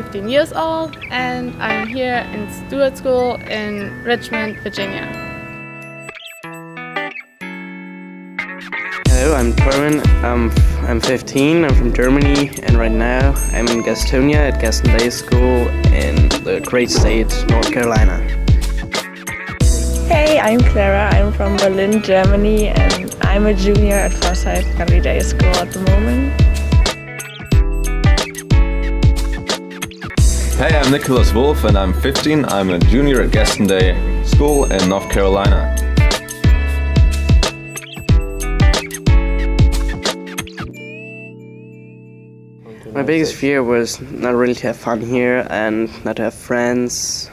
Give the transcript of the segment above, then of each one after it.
15 years old and I'm here in Stewart School in Richmond, Virginia. Hello, I'm Torben. I'm 15, I'm from Germany, and right now I'm in Gastonia at Gaston Day School in the great state, North Carolina. Hey, I'm Clara, I'm from Berlin, Germany, and I'm a junior at Forsyth Country Day School at the moment. Hey, I'm Nicholas Wolf and I'm 15. I'm a junior at Gaston Day School in North Carolina. My biggest fear was not really to have fun here and not to have friends,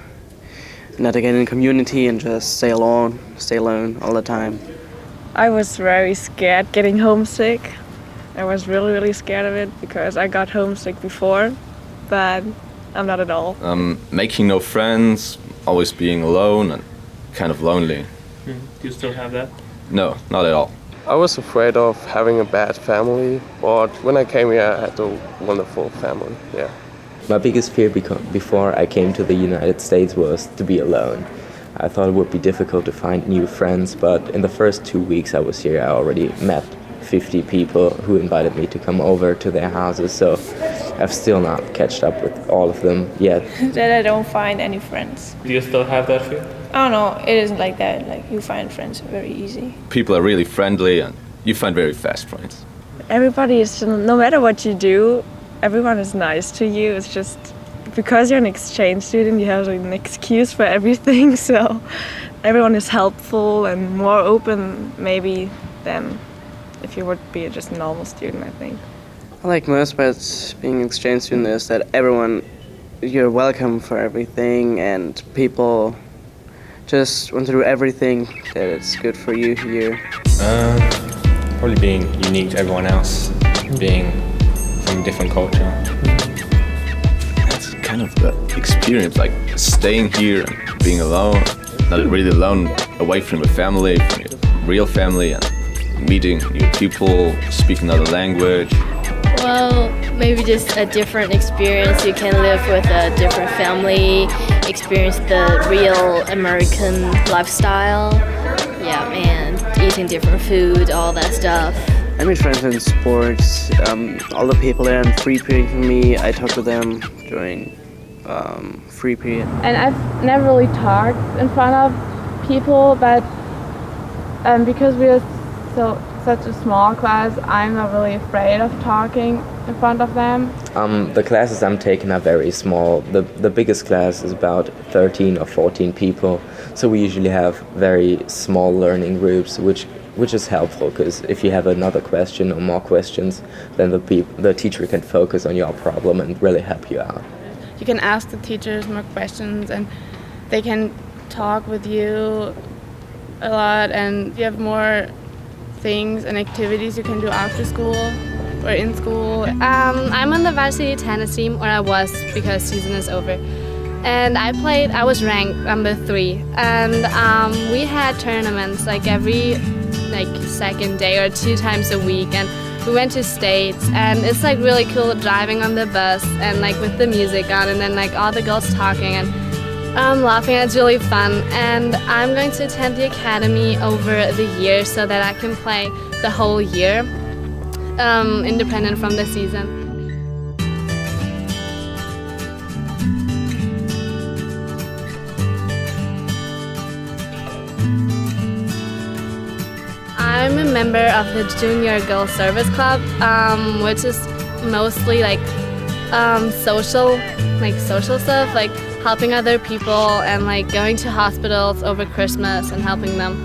not to get in a community and just stay alone all the time. I was very scared getting homesick. I was really scared of it because I got homesick before, but I'm not at all. Making no friends, always being alone and kind of lonely. Do you still have that? No, not at all. I was afraid of having a bad family, but when I came here I had a wonderful family, yeah. My biggest fear before I came to the United States was to be alone. I thought it would be difficult to find new friends, but in the first 2 weeks I was here I already met 50 people who invited me to come over to their houses, so I've still not catched up with all of them yet. That I don't find any friends. Do you still have that fear? I don't know, it isn't like that. Like, you find friends very easy. People are really friendly and you find very fast friends. Everybody is, no matter what you do, everyone is nice to you. It's just because you're an exchange student, you have an excuse for everything, so everyone is helpful and more open maybe than if you would be just a normal student, I think. I like most about being an exchange student is that you're welcome for everything and people just want to do everything that it's good for you here. Probably being unique to everyone else, being from a different culture. That's kind of the experience, like staying here and being alone, not really alone, away from your family, from your real family, and meeting new people, speak another language. Well, maybe just a different experience. You can live with a different family, experience the real American lifestyle. Yeah, and eating different food, all that stuff. I made friends in sports. All the people there in free period for me, I talk to them during free period. And I've never really talked in front of people, but because we're such a small class, I'm not really afraid of talking in front of them. The classes I'm taking are very small. The biggest class is about 13 or 14 people, so we usually have very small learning groups, which is helpful because if you have another question or more questions, then the teacher can focus on your problem and really help you out. You can ask the teachers more questions and they can talk with you a lot, and you have more things and activities you can do after school or in school. I'm on the varsity tennis team, or I was because season is over. And I was ranked number 3. And we had tournaments like every second day or 2 times a week. And we went to states, and it's like really cool driving on the bus and like with the music on, and then like all the girls talking and laughing. It's really fun, and I'm going to attend the academy over the year so that I can play the whole year, independent from the season. I'm a member of the Junior Girls Service Club, which is mostly like social stuff, like helping other people and like going to hospitals over Christmas and helping them.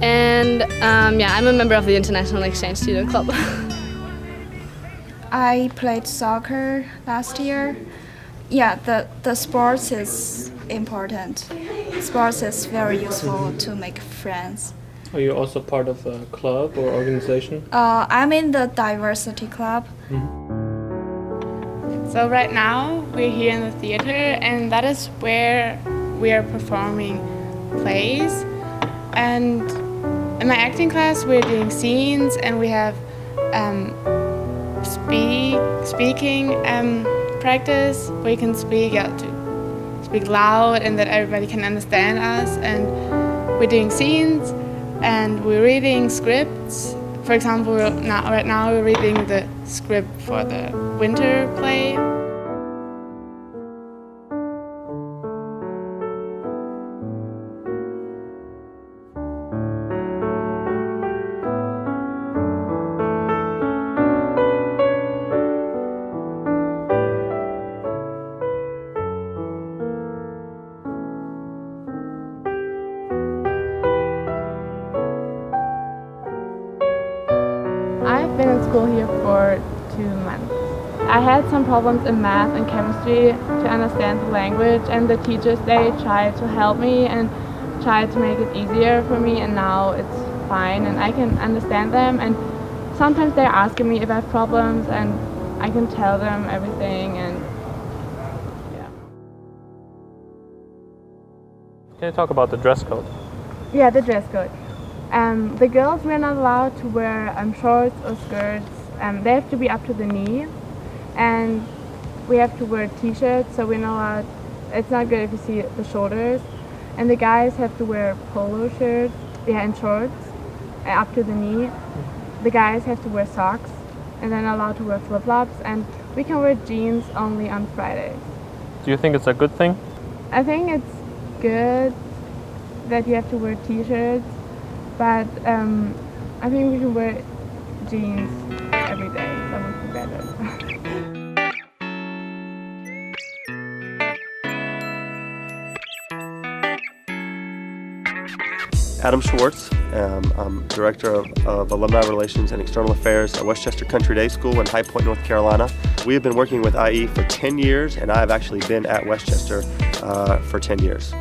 And I'm a member of the International Exchange Student Club. I played soccer last year. Yeah, the sports is important. Sports is very useful to make friends. Are you also part of a club or organization? I'm in the diversity club. So right now we're here in the theater, and that is where we are performing plays. And in my acting class we're doing scenes, and we have speaking practice where you can speak, to speak loud and that everybody can understand us. And we're doing scenes and we're reading scripts. For example, right now we're reading the script for the winter play. I've been in school here for 2 months. I had some problems in math and chemistry to understand the language, and the teachers, they tried to help me and tried to make it easier for me, and now it's fine and I can understand them. And sometimes they're asking me if I have problems and I can tell them everything. And yeah. Can you talk about the dress code? Yeah, the dress code. The girls, we're not allowed to wear shorts or skirts. They have to be up to the knee, and we have to wear t-shirts, so we're not allowed. It's not good if you see the shoulders. And the guys have to wear polo shirts, and shorts up to the knee. The guys have to wear socks, and they're not allowed to wear flip-flops. And we can wear jeans only on Fridays. Do you think it's a good thing? I think it's good that you have to wear t-shirts. But I think we can wear jeans every day. That would be better. Adam Schwartz. I'm Director of Alumni Relations and External Affairs at Westchester Country Day School in High Point, North Carolina. We have been working with IE for 10 years, and I have actually been at Westchester for 10 years.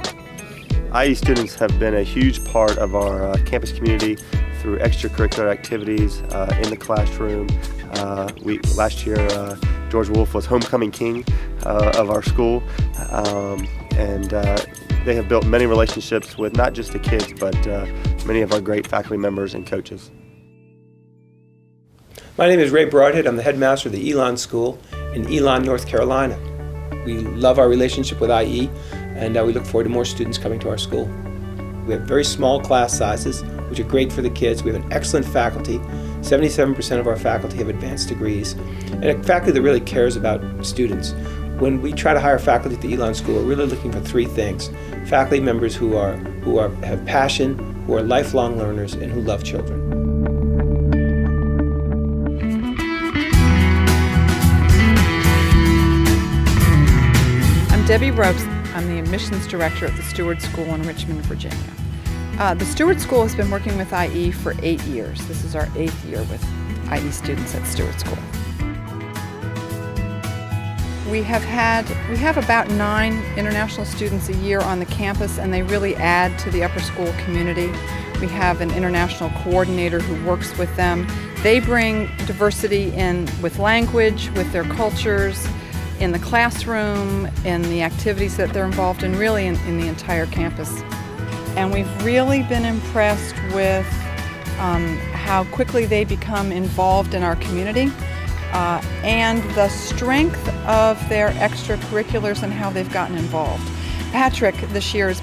IE students have been a huge part of our campus community through extracurricular activities in the classroom. Last year, George Wolfe was homecoming king of our school, and they have built many relationships with not just the kids, but many of our great faculty members and coaches. My name is Ray Broadhead. I'm the headmaster of the Elon School in Elon, North Carolina. We love our relationship with IE, and we look forward to more students coming to our school. We have very small class sizes, which are great for the kids. We have an excellent faculty. 77% of our faculty have advanced degrees, and a faculty that really cares about students. When we try to hire faculty at the Elon School, we're really looking for 3 things. Faculty members who have passion, who are lifelong learners, and who love children. I'm Debbie Ropes. I'm the admissions director at the Stewart School in Richmond, Virginia. The Stewart School has been working with IE for 8 years. This is our 8th year with IE students at Stewart School. We have about 9 international students a year on the campus, and they really add to the upper school community. We have an international coordinator who works with them. They bring diversity in with language, with their cultures, in the classroom, in the activities that they're involved in, really in the entire campus. And we've really been impressed with how quickly they become involved in our community and the strength of their extracurriculars and how they've gotten involved. Patrick this year is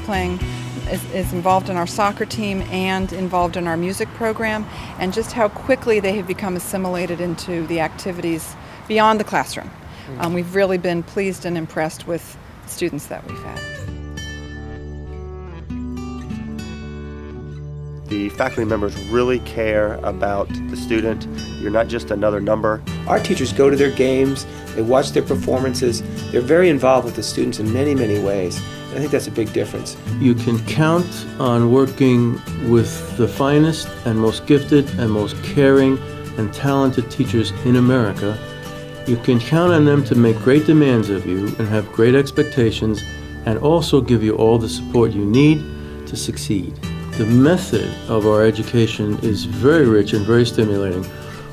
involved in our soccer team and involved in our music program, and just how quickly they have become assimilated into the activities beyond the classroom. We've really been pleased and impressed with students that we've had. The faculty members really care about the student. You're not just another number. Our teachers go to their games, they watch their performances, they're very involved with the students in many, many ways. And I think that's a big difference. You can count on working with the finest and most gifted and most caring and talented teachers in America. You can count on them to make great demands of you and have great expectations, and also give you all the support you need to succeed. The method of our education is very rich and very stimulating.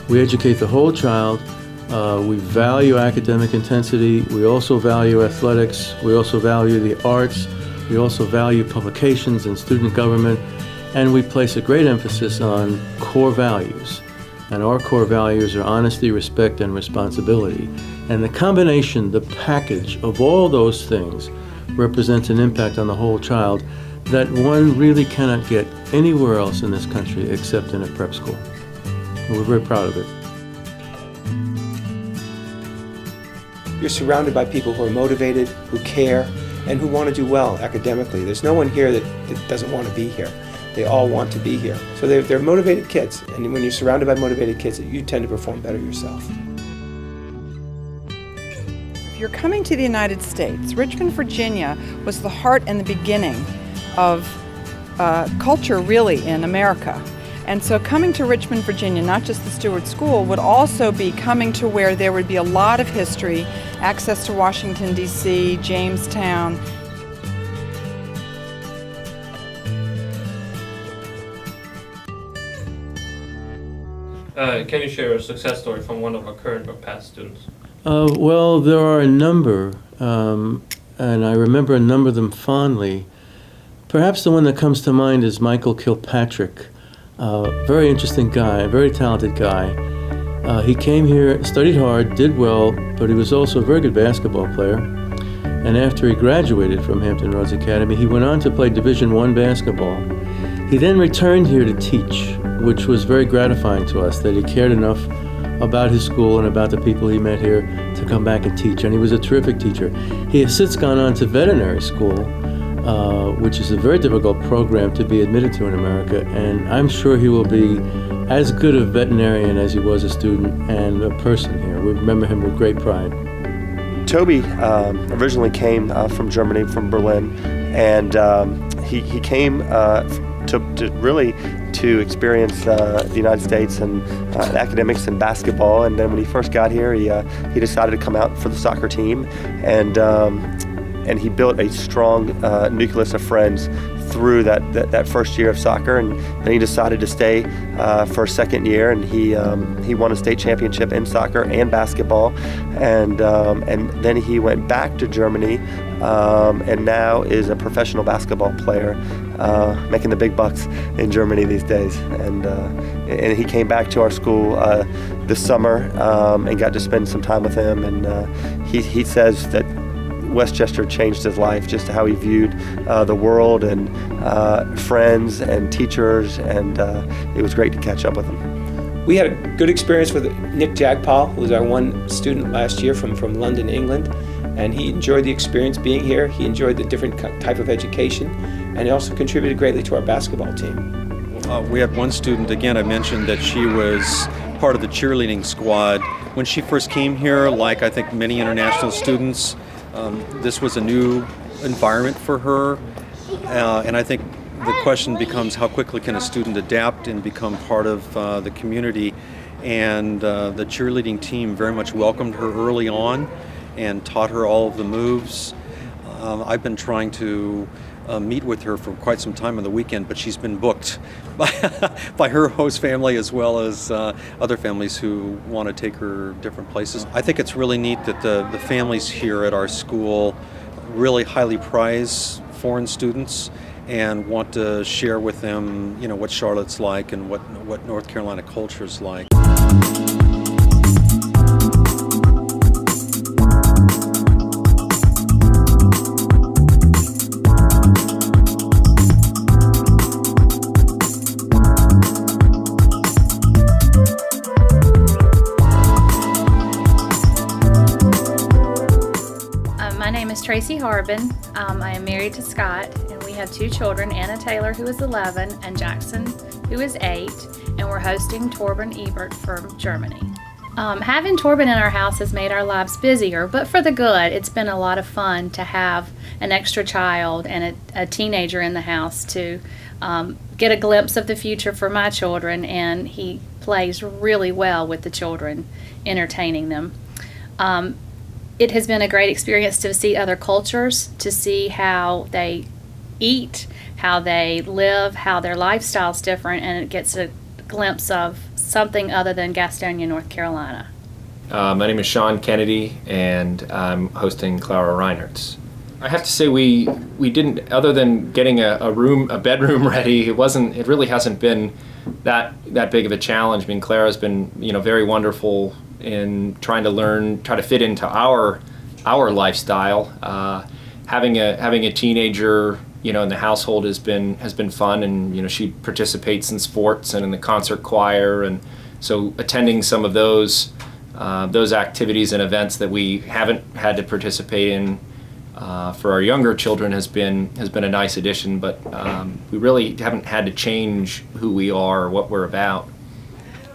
We educate the whole child. We value academic intensity. We also value athletics. We also value the arts. We also value publications and student government. And we place a great emphasis on core values. And our core values are honesty, respect, and responsibility. And the combination, the package of all those things represents an impact on the whole child that one really cannot get anywhere else in this country except in a prep school. And we're very proud of it. You're surrounded by people who are motivated, who care, and who want to do well academically. There's no one here that doesn't want to be here. They all want to be here. So they're motivated kids, and when you're surrounded by motivated kids, you tend to perform better yourself. If you're coming to the United States, Richmond, Virginia was the heart and the beginning of culture really in America. And so coming to Richmond, Virginia, not just the Stewart School, would also be coming to where there would be a lot of history, access to Washington, D.C., Jamestown. Can you share a success story from one of our current or past students? Well, there are a number, and I remember a number of them fondly. Perhaps the one that comes to mind is Michael Kilpatrick. Very interesting guy, a very talented guy. He came here, studied hard, did well, but he was also a very good basketball player. And after he graduated from Hampton Roads Academy, he went on to play Division I basketball. He then returned here to teach, which was very gratifying to us, that he cared enough about his school and about the people he met here to come back and teach. And he was a terrific teacher. He has since gone on to veterinary school, which is a very difficult program to be admitted to in America, and I'm sure he will be as good a veterinarian as he was a student and a person here. We remember him with great pride. Toby originally came from Germany, from Berlin, and he came to experience the United States and academics and basketball. And then when he first got here, he decided to come out for the soccer team, and he built a strong nucleus of friends through that first year of soccer, and then he decided to stay for a second year, and he won a state championship in soccer and basketball, and then he went back to Germany, and now is a professional basketball player, making the big bucks in Germany these days. And he came back to our school this summer and got to spend some time with him, and he says that Westchester changed his life, just how he viewed the world and friends and teachers, and it was great to catch up with him. We had a good experience with Nick Jagpal, who was our one student last year from London, England, and he enjoyed the experience being here. He enjoyed the different type of education, and he also contributed greatly to our basketball team. We had one student, again, I mentioned that she was part of the cheerleading squad. When she first came here, like I think many international students, this was a new environment for her, and I think the question becomes how quickly can a student adapt and become part of the community, and the cheerleading team very much welcomed her early on and taught her all of the moves. I've been trying to meet with her for quite some time on the weekend, but she's been booked by her host family as well as other families who want to take her different places. I think it's really neat that the families here at our school really highly prize foreign students and want to share with them, what Charlotte's like and what North Carolina culture is like. Tracy Harbin. I am married to Scott, and we have 2 children, Anna Taylor, who is 11, and Jackson, who is 8, and we're hosting Torben Ebert from Germany. Having Torben in our house has made our lives busier, but for the good. It's been a lot of fun to have an extra child and a teenager in the house to get a glimpse of the future for my children, and he plays really well with the children, entertaining them. It has been a great experience to see other cultures, to see how they eat, how they live, how their lifestyle's different, and it gets a glimpse of something other than Gastonia, North Carolina. My name is Sean Kennedy, and I'm hosting Clara Reinert's. I have to say we didn't, other than getting a bedroom ready, it really hasn't been that big of a challenge. I mean, Clara's been, very wonderful in trying to fit into our lifestyle. Having a teenager, in the household has been fun, and she participates in sports and in the concert choir, and so attending some of those activities and events that we haven't had to participate in for our younger children has been a nice addition. But we really haven't had to change who we are or what we're about.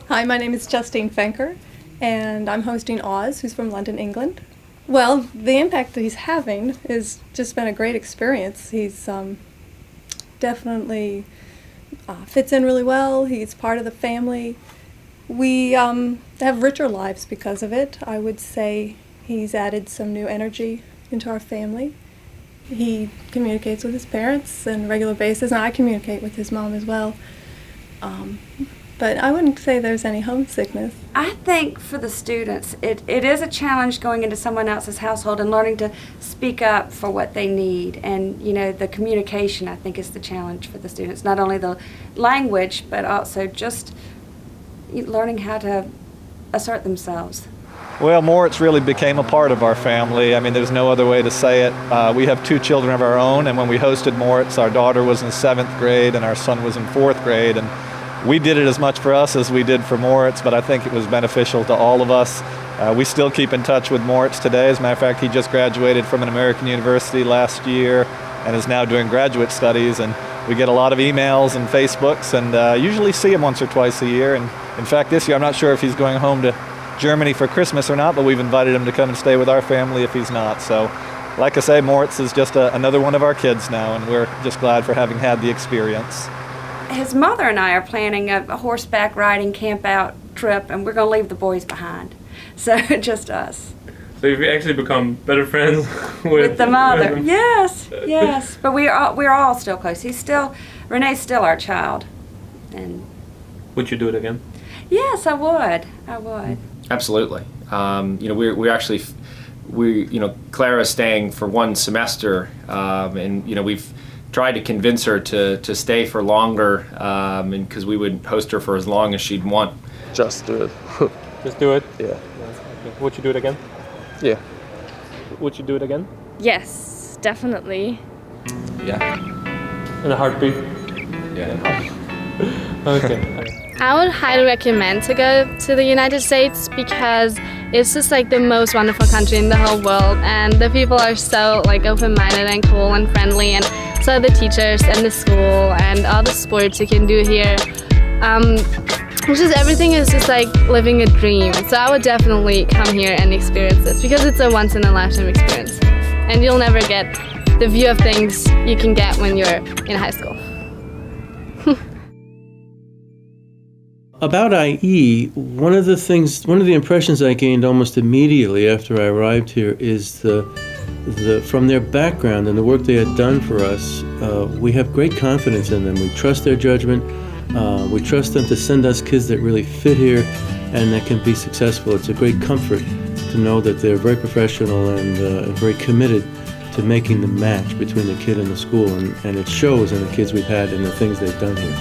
Hi, my name is Justine Fenker, and I'm hosting Oz, who's from London, England. Well, the impact that he's having has just been a great experience. He's definitely fits in really well. He's part of the family. We have richer lives because of it. I would say he's added some new energy into our family. He communicates with his parents on a regular basis, and I communicate with his mom as well. But I wouldn't say there's any homesickness. I think for the students, it is a challenge going into someone else's household and learning to speak up for what they need. And, the communication, I think, is the challenge for the students. Not only the language, but also just learning how to assert themselves. Well, Moritz really became a part of our family. I mean, there's no other way to say it. We have 2 children of our own, and when we hosted Moritz, our daughter was in 7th grade and our son was in 4th grade. And we did it as much for us as we did for Moritz, but I think it was beneficial to all of us. We still keep in touch with Moritz today. As a matter of fact, he just graduated from an American university last year and is now doing graduate studies. And we get a lot of emails and Facebooks, and usually see him once or twice a year. And in fact, this year I'm not sure if he's going home to Germany for Christmas or not, but we've invited him to come and stay with our family if he's not. So, like I say, Moritz is just another one of our kids now, and we're just glad for having had the experience. His mother and I are planning a horseback riding camp out trip, and we're going to leave the boys behind. So just us. So you've actually become better friends with the mother. Yes. But we're all still close. Renee's still our child. And would you do it again? Yes, I would. Absolutely. Clara's staying for one semester, and we've tried to convince her to stay for longer, and because we would host her for as long as she'd want. Just do it. Just do it? Yeah. Okay. Would you do it again? Yeah. Would you do it again? Yes, definitely. Yeah. In a heartbeat? Yeah. Okay. I would highly recommend to go to the United States because it's just like the most wonderful country in the whole world, and the people are so open-minded and cool and friendly, and so the teachers and the school and all the sports you can do here. Everything is just like living a dream. So I would definitely come here and experience this because it's a once-in-a-lifetime experience, and you'll never get the view of things you can get when you're in high school. About IE, one of the impressions I gained almost immediately after I arrived here is from their background and the work they had done for us, we have great confidence in them. We trust their judgment. We trust them to send us kids that really fit here and that can be successful. It's a great comfort to know that they're very professional and very committed to making the match between the kid and the school, and it shows in the kids we've had and the things they've done here.